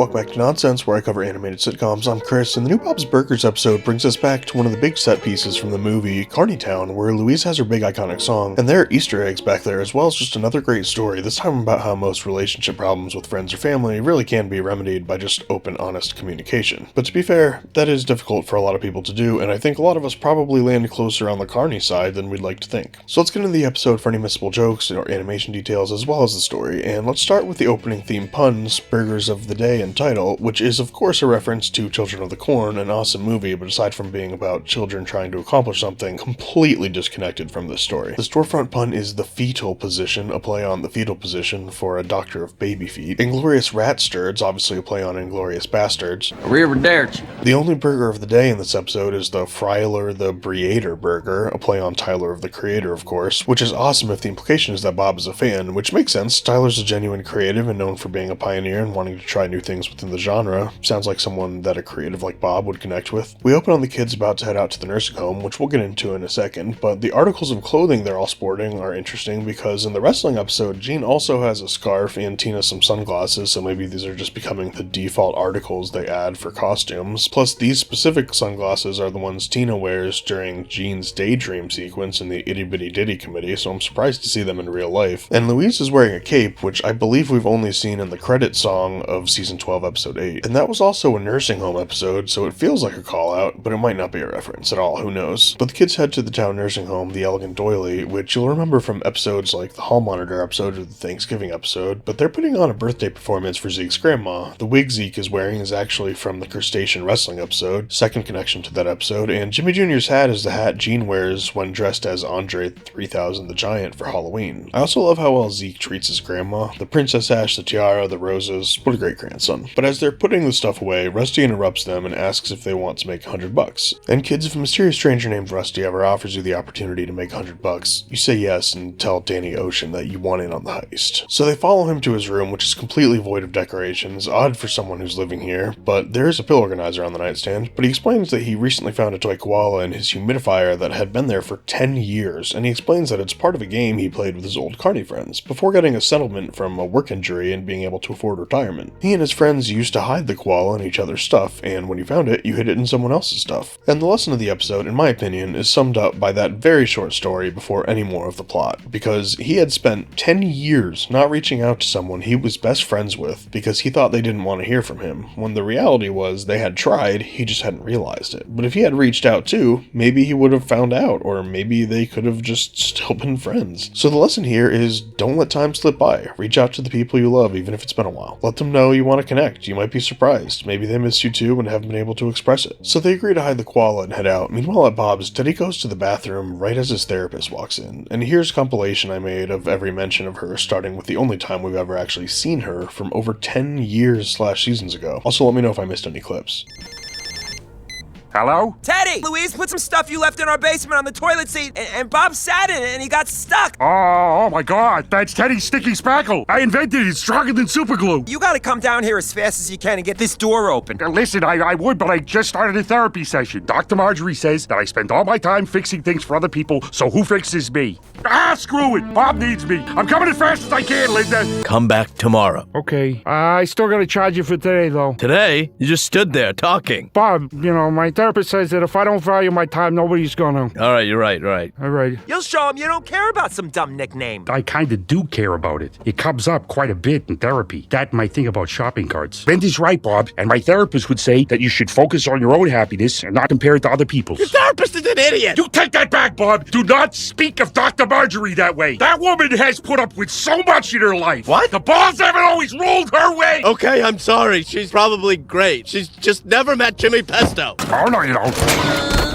Welcome back to Nonsense, where I cover animated sitcoms. I'm Chris, and the new Bob's Burgers episode brings us back to one of the big set pieces from the movie, Carney, where Louise has her big iconic song, and there are Easter eggs back there, as well as just another great story, this time about how most relationship problems with friends or family really can be remedied by just open, honest communication. But to be fair, that is difficult for a lot of people to do, and I think a lot of us probably land closer on the Carney side than we'd like to think. So let's get into the episode for any missable jokes or animation details, as well as the story, and let's start with the opening theme puns, Burgers of the Day, and title, which is of course a reference to Children of the Corn, an awesome movie, but aside from being about children trying to accomplish something, completely disconnected from this story. The storefront pun is the fetal position, a play on the fetal position for a doctor of baby feet. Inglorious Ratsturds, obviously a play on Inglorious Bastards. The only burger of the day in this episode is the Fryler the Breator burger, a play on Tyler of the Creator, of course, which is awesome if the implication is that Bob is a fan, which makes sense. Tyler's a genuine creative and known for being a pioneer and wanting to try new things within the genre. Sounds like someone that a creative like Bob would connect with. We open on the kids about to head out to the nursing home, which we'll get into in a second, but the articles of clothing they're all sporting are interesting because in the wrestling episode, Gene also has a scarf and Tina some sunglasses, so maybe these are just becoming the default articles they add for costumes. Plus, these specific sunglasses are the ones Tina wears during Gene's daydream sequence in the Itty Bitty Ditty Committee, so I'm surprised to see them in real life. And Louise is wearing a cape, which I believe we've only seen in the credit song of season 12, episode 8. And that was also a nursing home episode, so it feels like a call out, but it might not be a reference at all, who knows. But the kids head to the town nursing home, the Elegant Doily, which you'll remember from episodes like the Hall Monitor episode or the Thanksgiving episode, but they're putting on a birthday performance for Zeke's grandma. The wig Zeke is wearing is actually from the Crustacean Wrestling episode, second connection to that episode, and Jimmy Jr.'s hat is the hat Gene wears when dressed as Andre 3000 the Giant for Halloween. I also love how well Zeke treats his grandma. The princess sash, the tiara, the roses, what a great grandson. But as they're putting the stuff away, Rusty interrupts them and asks if they want to make $100. And kids, if a mysterious stranger named Rusty ever offers you the opportunity to make $100, you say yes and tell Danny Ocean that you want in on the heist. So they follow him to his room, which is completely void of decorations, odd for someone who's living here, but there is a pill organizer on the nightstand. But he explains that he recently found a toy koala in his humidifier that had been there for 10 years, and he explains that it's part of a game he played with his old Carney friends, before getting a settlement from a work injury and being able to afford retirement. He and his friends used to hide the koala in each other's stuff, and when you found it, you hid it in someone else's stuff. And the lesson of the episode, in my opinion, is summed up by that very short story before any more of the plot, because he had spent 10 years not reaching out to someone he was best friends with because he thought they didn't want to hear from him, when the reality was they had tried, he just hadn't realized it. But if he had reached out too, maybe he would have found out, or maybe they could have just still been friends. So the lesson here is don't let time slip by. Reach out to the people you love, even if it's been a while. Let them know you want to connect. You might be surprised. Maybe they miss you too and haven't been able to express it. So they agree to hide the koala and head out. Meanwhile at Bob's, Teddy goes to the bathroom right as his therapist walks in. And here's a compilation I made of every mention of her, starting with the only time we've ever actually seen her from over 10 years/seasons ago. Also let me know if I missed any clips. Hello? Teddy! Louise put some stuff you left in our basement on the toilet seat, and Bob sat in it and he got stuck. Oh my God, that's Teddy's sticky spackle. I invented it, it's stronger than super glue. You gotta come down here as fast as you can and get this door open. Listen, I would, but I just started a therapy session. Dr. Marjorie says that I spend all my time fixing things for other people, so who fixes me? Screw it, Bob needs me. I'm coming as fast as I can, Linda. Come back tomorrow. Okay, I still gotta charge you for today, though. Today? You just stood there talking. Bob, my therapist says that if I don't value my time, nobody's gonna. All right, you're right. All right. You'll show him you don't care about some dumb nickname. I kinda do care about it. It comes up quite a bit in therapy. That and my thing about shopping carts. Linda's right, Bob, and my therapist would say that you should focus on your own happiness and not compare it to other people's. Your therapist is an idiot! You take that back, Bob! Do not speak of Dr. Marjorie that way! That woman has put up with so much in her life! What? The balls haven't always rolled her way! Okay, I'm sorry. She's probably great. She's just never met Jimmy Pesto. Oh, no, you don't.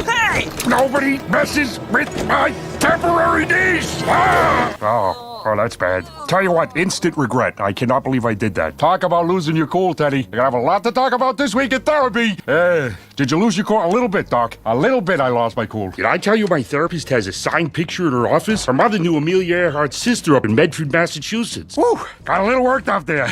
Hey! Nobody messes with my temporary knees! Ah! Oh, that's bad. Tell you what, instant regret. I cannot believe I did that. Talk about losing your cool, Teddy. You're gonna have a lot to talk about this week in therapy. Did you lose your cool? A little bit, Doc. A little bit I lost my cool. Did I tell you my therapist has a signed picture in her office? Her mother knew Amelia Earhart's sister up in Medford, Massachusetts. Whew, got a little worked up there.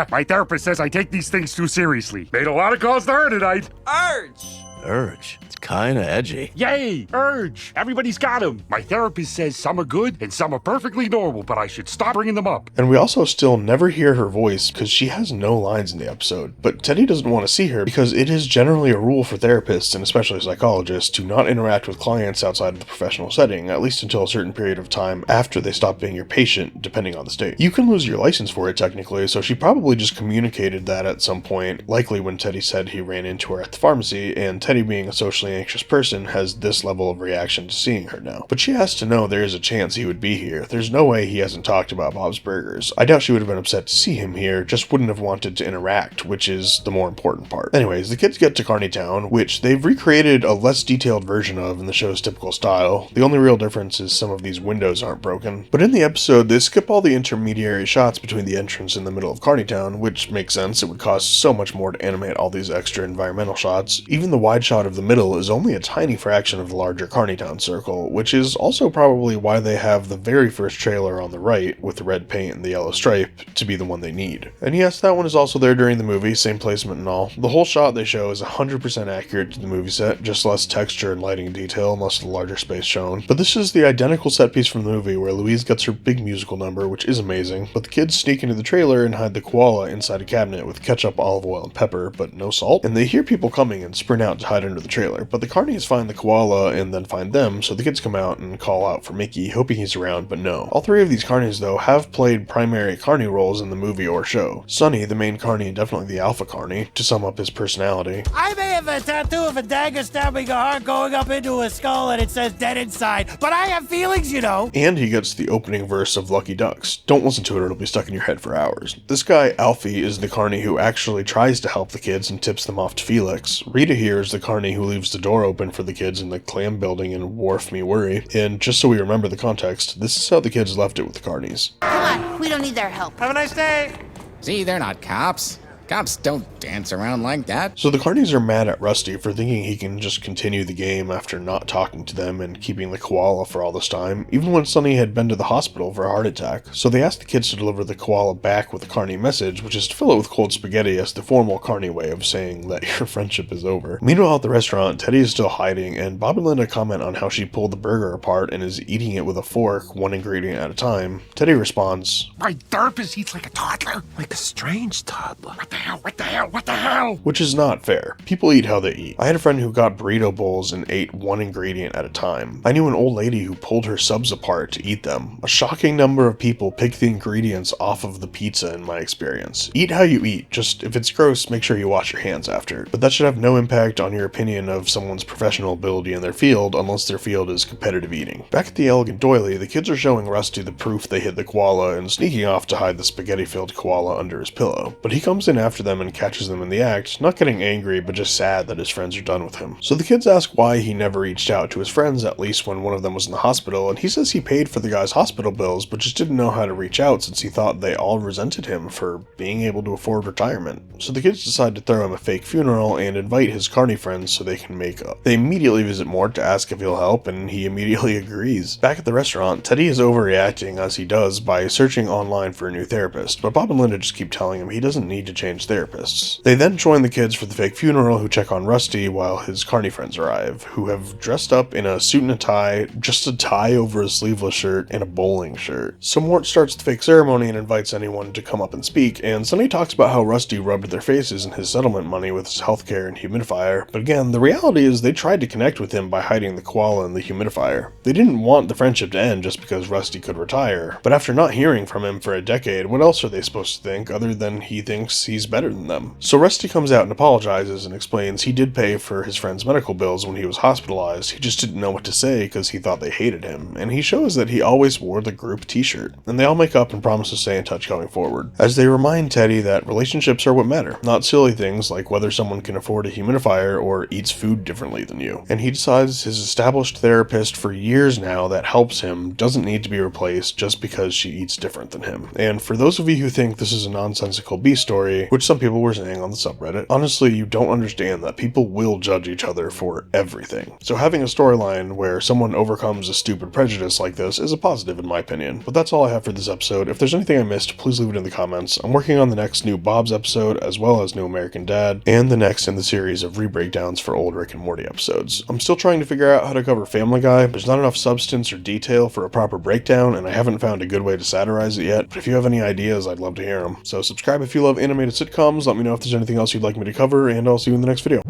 My therapist says I take these things too seriously. Made a lot of calls to her tonight. Urge! Urge. It's kinda edgy. Yay! Urge! Everybody's got them. My therapist says some are good and some are perfectly normal, but I should stop bringing them up. And we also still never hear her voice because she has no lines in the episode. But Teddy doesn't want to see her because it is generally a rule for therapists and especially psychologists to not interact with clients outside of the professional setting, at least until a certain period of time after they stop being your patient, depending on the state. You can lose your license for it technically, so she probably just communicated that at some point, likely when Teddy said he ran into her at the pharmacy, and Teddy, being a socially anxious person, has this level of reaction to seeing her now. But she has to know there is a chance he would be here. There's no way he hasn't talked about Bob's Burgers. I doubt she would have been upset to see him here, just wouldn't have wanted to interact, which is the more important part. Anyways, the kids get to Carney Town, which they've recreated a less detailed version of in the show's typical style. The only real difference is some of these windows aren't broken. But in the episode, they skip all the intermediary shots between the entrance and the middle of Carney Town, which makes sense. It would cost so much more to animate all these extra environmental shots. Even the wide shot of the middle is only a tiny fraction of the larger Carney Town circle, which is also probably why they have the very first trailer on the right with the red paint and the yellow stripe to be the one they need. And yes, that one is also there during the movie, same placement and all. The whole shot they show is 100% accurate to the movie set, just less texture and lighting detail and less of the larger space shown. But this is the identical set piece from the movie where Louise gets her big musical number, which is amazing, but the kids sneak into the trailer and hide the koala inside a cabinet with ketchup, olive oil, and pepper, but no salt. And they hear people coming and sprint out to hide under the trailer, but the Carneys find the koala and then find them, so the kids come out and call out for Mickey, hoping he's around, but no. All three of these Carneys, though, have played primary Carney roles in the movie or show. Sonny, the main Carney and definitely the alpha Carney, to sum up his personality. I may have a tattoo of a dagger stabbing a heart going up into a skull and it says dead inside, but I have feelings, you know. And he gets the opening verse of Lucky Ducks. Don't listen to it, it'll be stuck in your head for hours. This guy, Alfie, is the Carney who actually tries to help the kids and tips them off to Felix. Rita here is the Carney who leaves the door open for the kids in the clam building in Wharf Me Worry. And just so we remember the context, this is how the kids left it with the Carneys. Come on, we don't need their help. Have a nice day. See, they're not cops. Cops don't dance around like that. So the Carneys are mad at Rusty for thinking he can just continue the game after not talking to them and keeping the koala for all this time, even when Sonny had been to the hospital for a heart attack. So they ask the kids to deliver the koala back with a Carney message, which is to fill it with cold spaghetti as the formal Carney way of saying that your friendship is over. Meanwhile, at the restaurant, Teddy is still hiding, and Bob and Linda comment on how she pulled the burger apart and is eating it with a fork, one ingredient at a time. Teddy responds, My therapist eats like a toddler. Like a strange toddler. What the hell? What the hell? What the hell? which is not fair. People eat how they eat. I had a friend who got burrito bowls and ate one ingredient at a time. I knew an old lady who pulled her subs apart to eat them. A shocking number of people pick the ingredients off of the pizza in my experience. Eat how you eat, just if it's gross, make sure you wash your hands after. But that should have no impact on your opinion of someone's professional ability in their field unless their field is competitive eating. Back at the Elegant Doily, the kids are showing Rusty the proof they hid the koala and sneaking off to hide the spaghetti-filled koala under his pillow. But he comes in after them and catches them in the act, not getting angry but just sad that his friends are done with him. So the kids ask why he never reached out to his friends, at least when one of them was in the hospital, and he says he paid for the guy's hospital bills but just didn't know how to reach out since he thought they all resented him for being able to afford retirement. So the kids decide to throw him a fake funeral and invite his Carney friends so they can make up. They immediately visit Mort to ask if he'll help, and he immediately agrees. Back at the restaurant, Teddy is overreacting as he does by searching online for a new therapist, but Bob and Linda just keep telling him he doesn't need to change therapists. They then join the kids for the fake funeral, who check on Rusty while his Carney friends arrive, who have dressed up in a suit and a tie, just a tie over a sleeveless shirt, and a bowling shirt. So Mort starts the fake ceremony and invites anyone to come up and speak, and Sonny talks about how Rusty rubbed their faces in his settlement money with his healthcare and humidifier, but again, the reality is they tried to connect with him by hiding the koala and the humidifier. They didn't want the friendship to end just because Rusty could retire, but after not hearing from him for a decade, what else are they supposed to think other than he thinks he's better than them? So Rusty comes out and apologizes and explains he did pay for his friend's medical bills when he was hospitalized, he just didn't know what to say because he thought they hated him, and he shows that he always wore the group t-shirt, and they all make up and promise to stay in touch going forward, as they remind Teddy that relationships are what matter, not silly things like whether someone can afford a humidifier or eats food differently than you. And he decides his established therapist for years now that helps him doesn't need to be replaced just because she eats different than him. And for those of you who think this is a nonsensical B story, which some people were saying on the subreddit. Honestly, you don't understand that people will judge each other for everything. So having a storyline where someone overcomes a stupid prejudice like this is a positive in my opinion. But that's all I have for this episode. If there's anything I missed, please leave it in the comments. I'm working on the next new Bob's episode, as well as New American Dad, and the next in the series of re-breakdowns for old Rick and Morty episodes. I'm still trying to figure out how to cover Family Guy. There's not enough substance or detail for a proper breakdown, and I haven't found a good way to satirize it yet, but if you have any ideas, I'd love to hear them. So subscribe if you love animated sitcoms, let me know if there's anything else you'd like me to cover, and I'll see you in the next video.